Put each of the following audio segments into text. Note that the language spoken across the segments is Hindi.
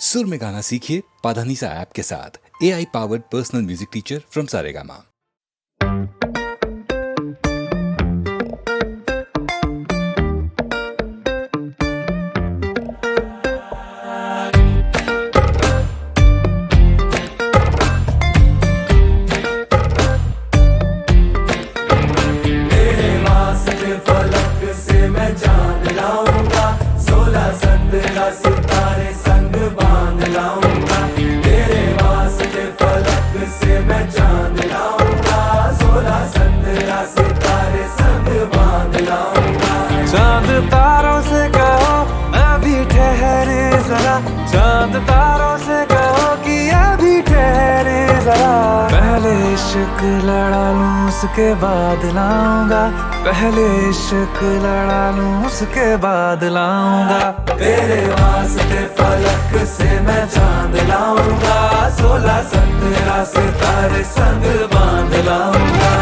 सुर में गाना सीखिए पाधानीसा ऐप के साथ। AI powered personal music teacher from Saregama. सितारे संग बांध लाऊंगा, तेरे वास्ते फलक से मैं चांद लाऊंगा, 16-17 सितारे संग बांध लाऊंगा। चांद तारों से कहो अभी ठहरे जरा, चांद तारों से कहो कि अभी ठहरे जरा। पहले इश्क लड़ा लूं उसके बाद लाऊंगा, पहले इश्क लड़ा लूं उसके बाद लाऊंगा। तेरे वास्ते फलक से मैं चांद लाऊंगा, 16-17 सितारे संग बांध लाऊंगा।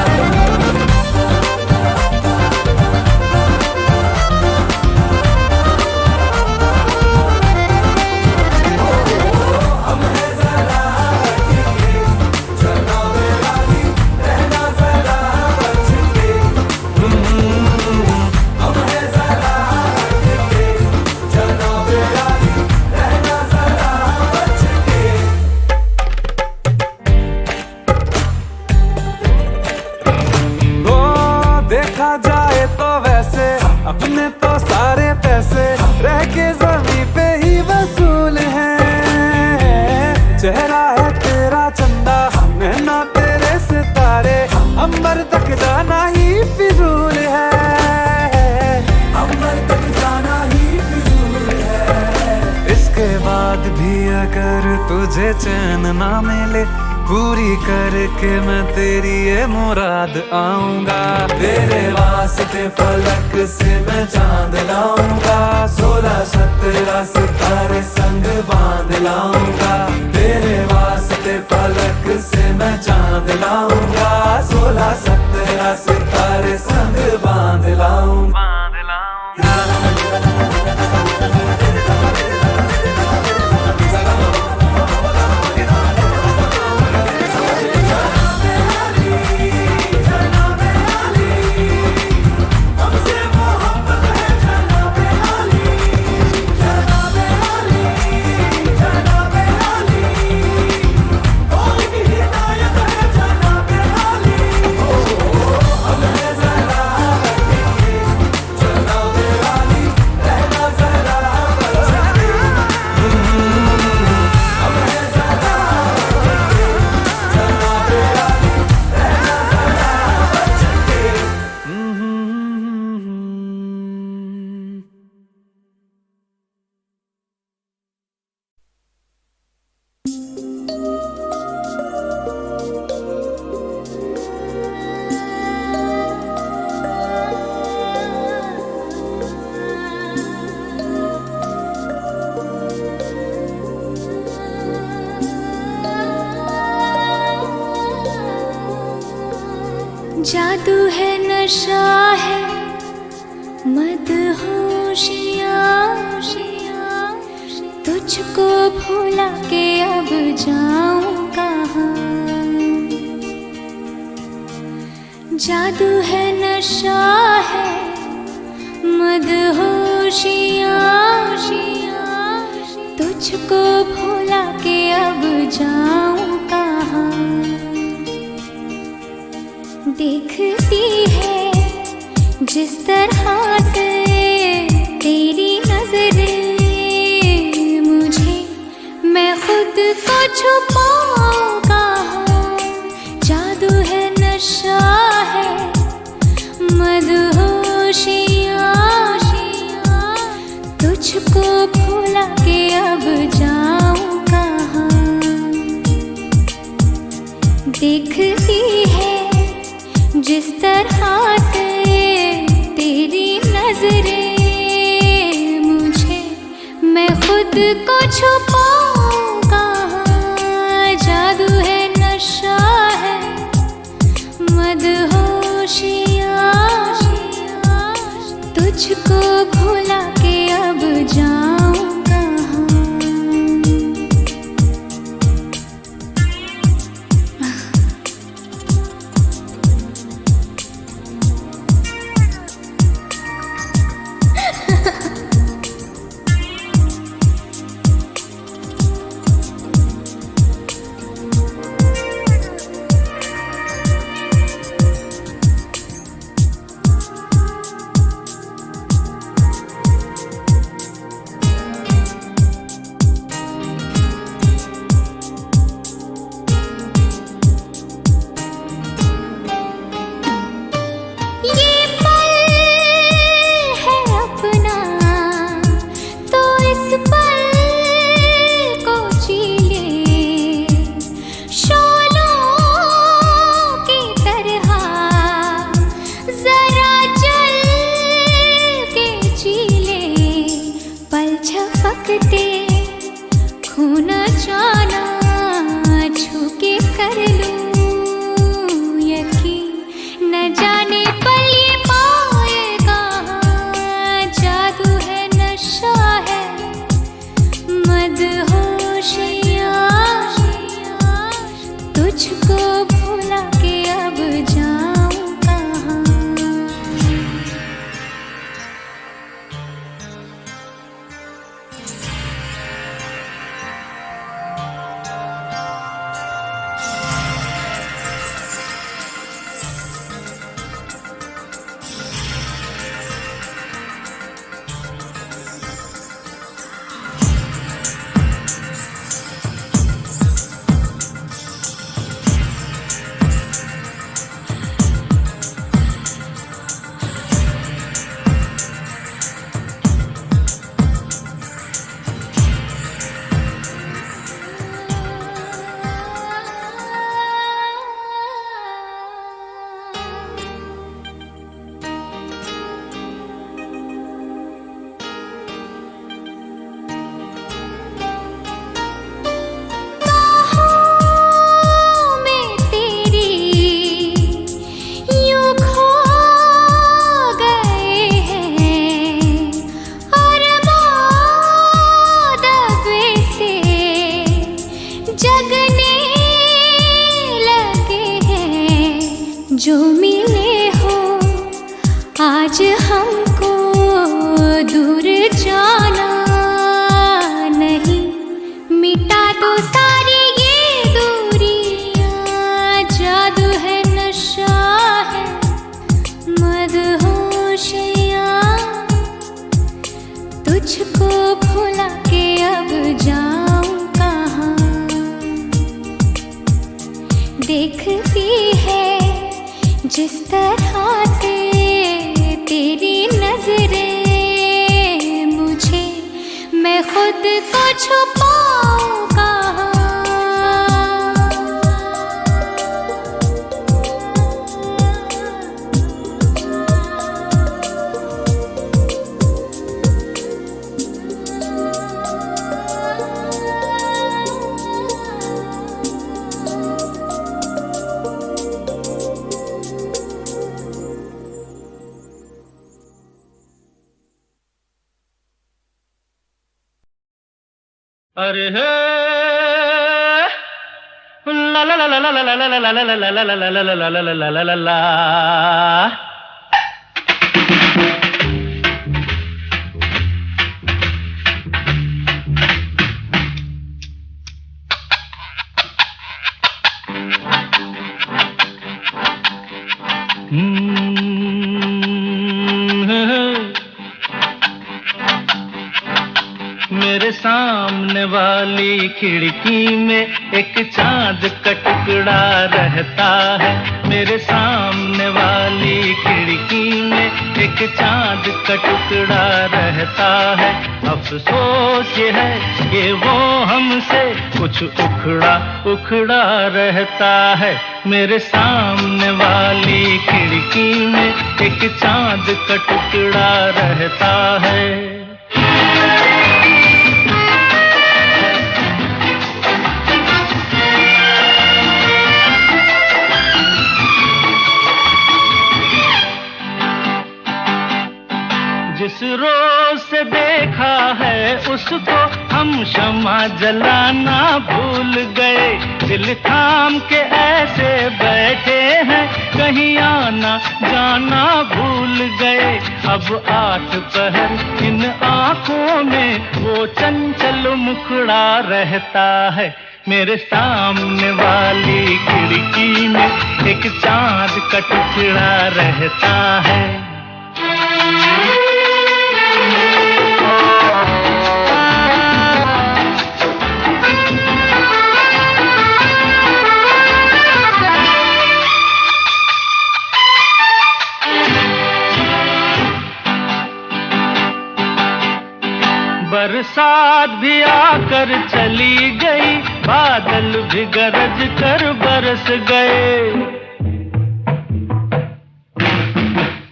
देखा जाए तो वैसे अपने तो सारे पैसे रह के जमीन पे ही वसूल हैं। चेहरा है तेरा चंदा, नैना तेरे सितारे, अंबर तक जाना ही फिजूल है, अंबर तक जाना ही फिजूल है। इसके बाद भी अगर तुझे चैन ना मिले, पूरी करके मैं तेरी ये मुराद आऊंगा। तेरे वास्ते फलक से मैं चांद लाऊंगा, 16-17 सितारे संग बांध लाऊंगा। तेरे वास्ते फलक से मैं चांद लाऊंगा, 16-17 सितारे संग बांध लाऊंगा। जादू है नशा है मदहोशियाँ, तुझको भुला के अब जाऊं कहाँ। जादू है नशा है मदहोशियाँ, तुझको भुला के अब जाऊं कहाँ। देखती है जिस तरह से तेरी नजरें मुझे, मैं खुद को छुपाऊं कहाँ। जादू है नशा है मदहोशियाँ, तुझको भुला के अब जाऊं कहाँ। देखती है जिस तरह से तेरी नजरें मुझे, मैं खुद को छुपाऊं कहाँ। जादू है नशा है मदहोशियाँ, तुझको भुला के अब जाऊं कहाँ। मदहोशिया तुझको भुला के अब जाऊं कहाँ। जो मिले हो आज हमको दूर जाना नहीं, मिटा दो सारी ये दूरियां, जादू है नशा है मदहोशिया तुझको भुला के अब जाऊं कहाँ। देखती है जिस तरह से तेरी नजरें मुझे, मैं खुद को छुपाऊं कहाँ। अरे हे ला ला ला ला ला ला ला ला ला ला ला ला ला ला ला ला ला ला ला। मेरे सामने वाली खिड़की में एक चांद का टुकड़ा रहता है। मेरे सामने वाली खिड़की में एक चांद का टुकड़ा रहता है। अफसोस ये है कि वो हमसे कुछ उखड़ा उखड़ा रहता है। मेरे सामने वाली खिड़की में एक चांद का टुकड़ा रहता है। जिस रोज से देखा है उसको हम शम्मा जलाना भूल गए। दिल थाम के ऐसे बैठे हैं कहीं आना जाना भूल गए। अब 8 पहर इन आँखों में वो चंचल मुखड़ा रहता है। मेरे सामने वाली खिड़की में एक चांद का टुकड़ा रहता है। बरसात भी आकर चली गई, बादल भी गरज कर बरस गए।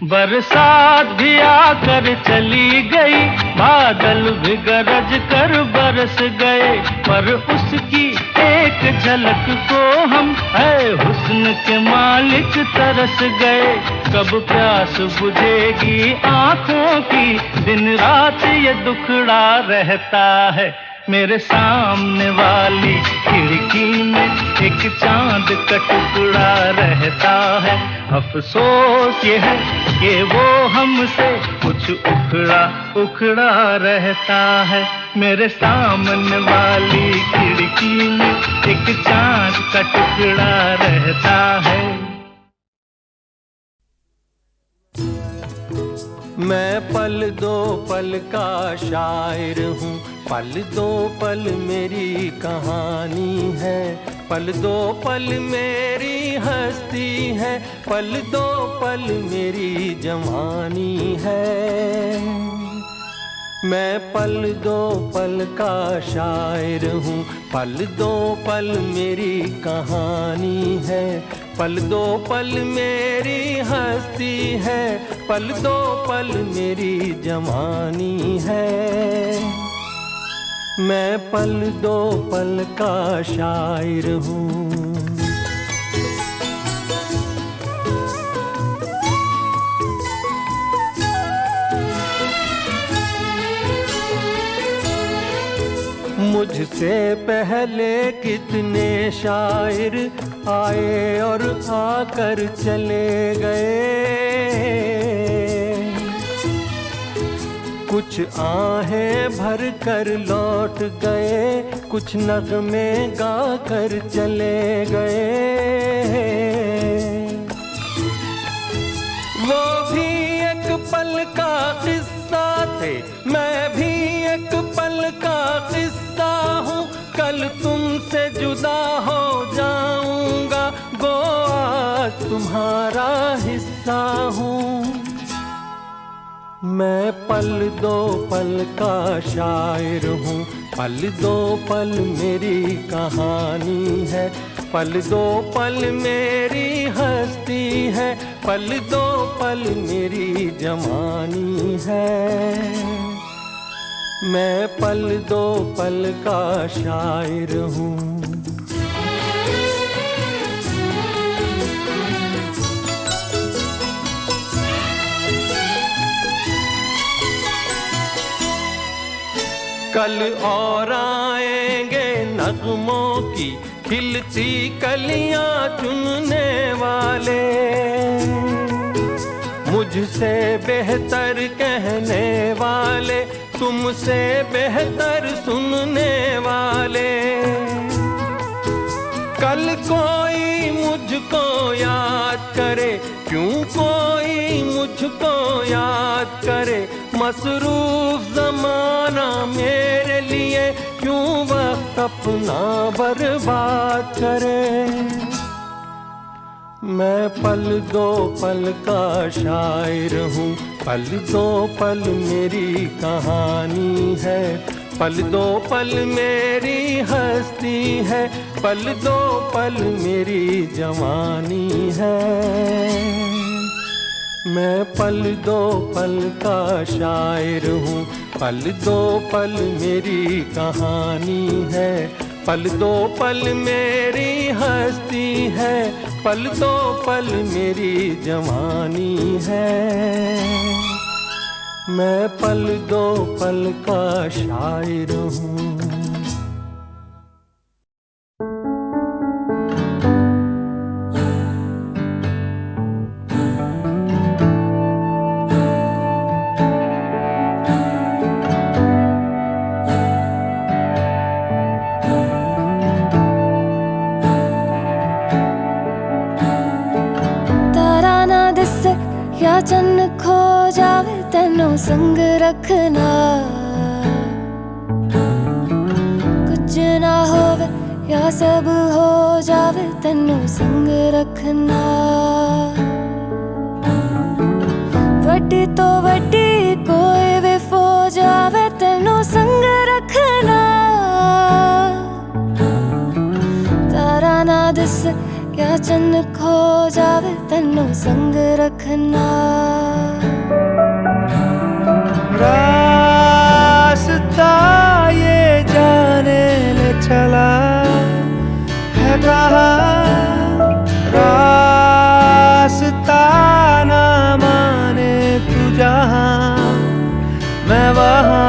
बरसात भी आकर चली गई, बादल भी गरज कर बरस गए। पर उसकी एक झलक को हम है हुस्न के मालिक तरस गए। कब प्यास बुझेगी आँखों की, दिन रात ये दुखड़ा रहता है। मेरे सामने वाली खिड़की में एक चांद का टुकड़ा रहता है। अफसोस ये है कि वो हमसे कुछ उखड़ा उखड़ा रहता है। मेरे सामने वाली खिड़की में एक चांद का टुकड़ा रहता है। मैं पल दो पल का शायर हूँ, पल दो पल मेरी कहानी है, पल दो पल मेरी हस्ती है, पल दो पल मेरी जवानी है। मैं पल दो पल का शायर हूँ, पल दो पल मेरी कहानी है, पल दो पल मेरी हस्ती है, पल दो पल मेरी जवानी है। मैं पल दो पल का शायर हूँ। मुझसे पहले कितने शायर आए और आकर चले गए, कुछ आहें भर कर लौट गए, कुछ नगमे गा कर चले गए। वो भी एक पल का किस्सा थे, मैं भी एक पल का किस्सा हूँ। कल तुमसे जुदा हो जाऊंगा, गो आज तुम्हारा हिस्सा हूँ। मैं पल दो पल का शायर हूँ, पल दो पल मेरी कहानी है, पल दो पल मेरी हस्ती है, पल दो पल मेरी जवानी है। मैं पल दो पल का शायर हूँ। कल और आएंगे नगमों की खिलती कलियां चुनने वाले, मुझसे बेहतर कहने वाले, तुमसे बेहतर सुनने वाले। कल कोई मुझको याद करे, क्यों कोई मुझको याद करे, मसरूफ ज़माना मेरे लिए क्यों वक्त अपना बर्बाद करे। मैं पल दो पल का शायर हूँ, पल दो पल मेरी कहानी है, पल दो पल मेरी हस्ती है, पल दो पल मेरी जवानी है। मैं पल दो पल का शायर हूँ, पल दो पल मेरी कहानी है, पल दो पल मेरी हस्ती है, पल दो पल मेरी जवानी है। मैं पल दो पल का शायर हूँ। या चन्न खो जावे तेनों संग रखना, कुछ ना होवे या सब हो जावे तेनों संग रखना। वड्डी तो वड्डी कोई भी फो जावे तेनों संग रखना। तारा ना दिस या चन्न खो जावे तेनों संग रखना। रास्ता ये जाने ले चला है कहाँ, रास्ता ना माने तू जहाँ मैं वहाँ।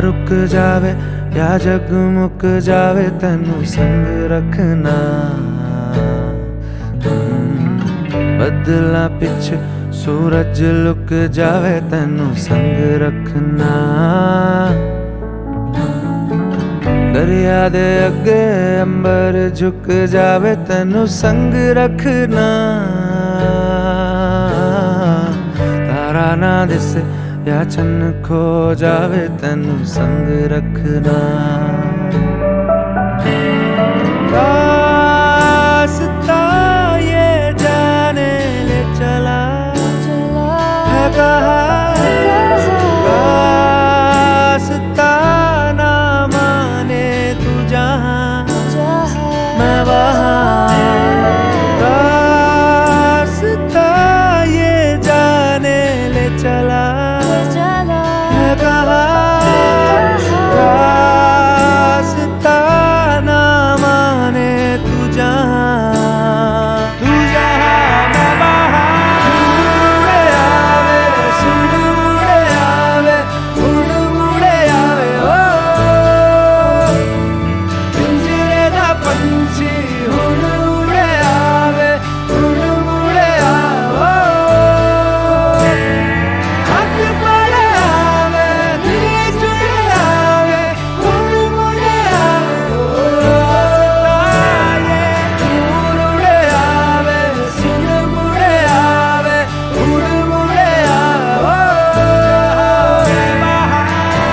रुक जावे या जग मुक जावे तेनू संग रखना। बदला पिछ सूरज लुक जावे तेनू संग रखना। दरिया दे अगे अंबर झुक जावे तेनू संग रखना। तारा ना दिसे या चन्न खो जावे तेनू संग रखना। रास्ता ये जाने ले चला है कहाँ, रास्ता ना माने तू जहाँ मैं वहाँ। रास्ता ये जाने ले चला रास्ता ना माने तू जहाँ मैं वहाँ। मुड़े आवे सुन मुड़े आवे मुड़े आवे ओ पिंजरे दा पंछी हुण मुड़े आवे मुड़े आवे हथ पड़े आवे दिल जुड़े आवे मुड़े आवे मुड़े आवे सुन मुड़े आवे मुड़े आवे।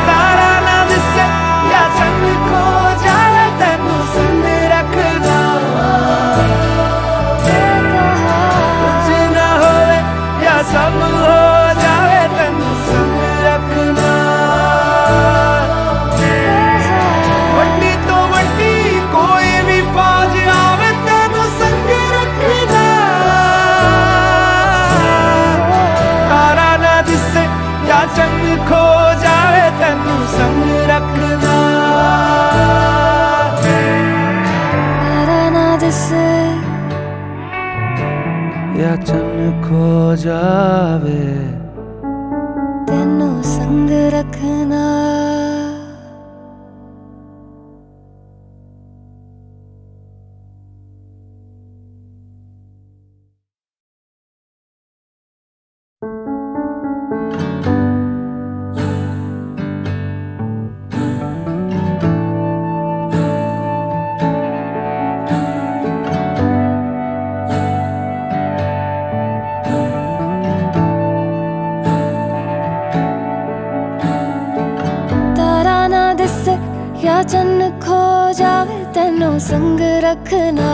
तारा ना दिसे या चन्न खो जावे तेनू संग रखना। कुछ ना होवे या सब हो जावे तेनू संग रखना। वड्डी तो वड्डी कोई भी फौज आवे तेनू संग रखना। तारा ना दिसे या चन्न खो जावे तेनू संग रखना। तारा ना दिसे या चन्न खो जावे तेनू संग रखना। तारा ना दिसे या चन्न खो जावे तेनू संग रखना।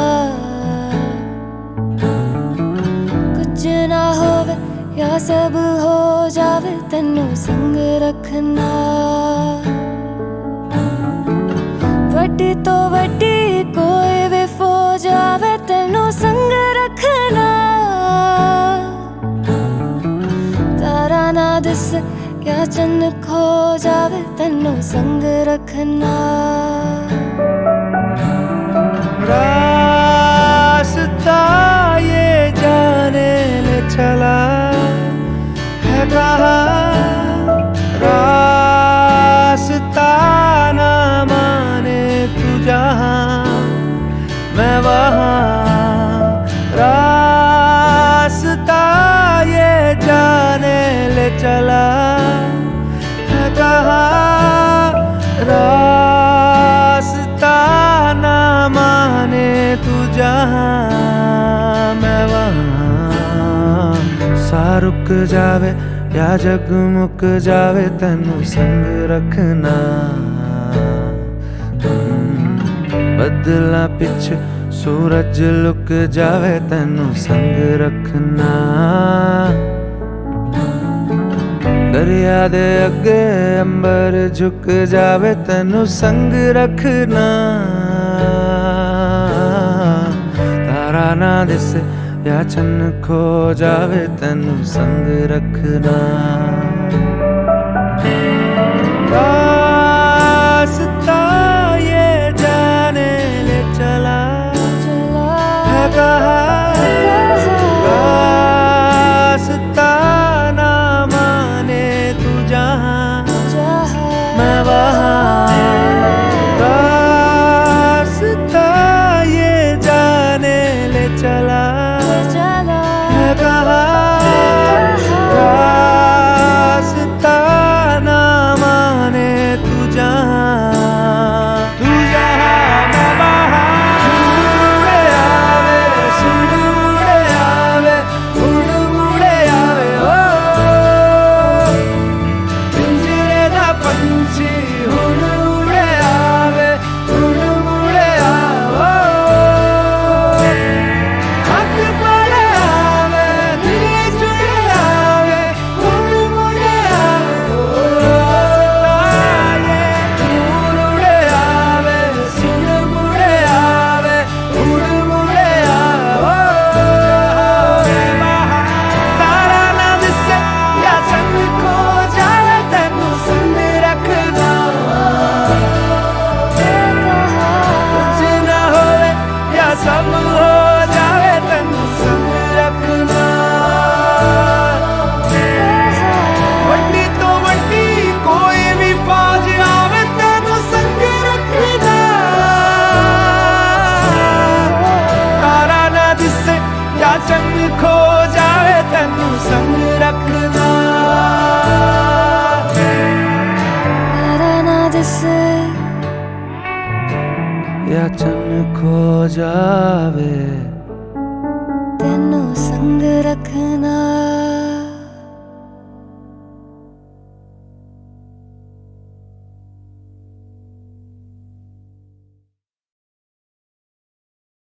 कुछ ना होवे या सब हो जावे तेनू संग रखना। वड्डी तो वड्डी कोई भी फौज आवे तेनू संग रखना। तारा ना दिसे या चन्न खो जावे तेनू संग रखना। रास्ता ये जाने ले चला है कहाँ, रास्ता ना माने तू जहाँ मैं वहाँ। रास्ता ये जाने ले चला है कहाँ, रास्ता ना माने तू जहाँ मैं वहाँ। सा रुक जावे या जग मुक जावे तेनू संग रखना। बदला पिछ सूरज लुक जावे तेनू संग रखना। दरिया दे अगे अंबर झुक जावे तेनू संग रखना। तारा ना दिसे या चन्न खो जावे तेनू संग रखना। रास्ता ये जाने ले चला है कहाँ, रास्ता ना माने तू जहाँ मैं वहाँ। या चन्न खो जावे तेनों संग रखना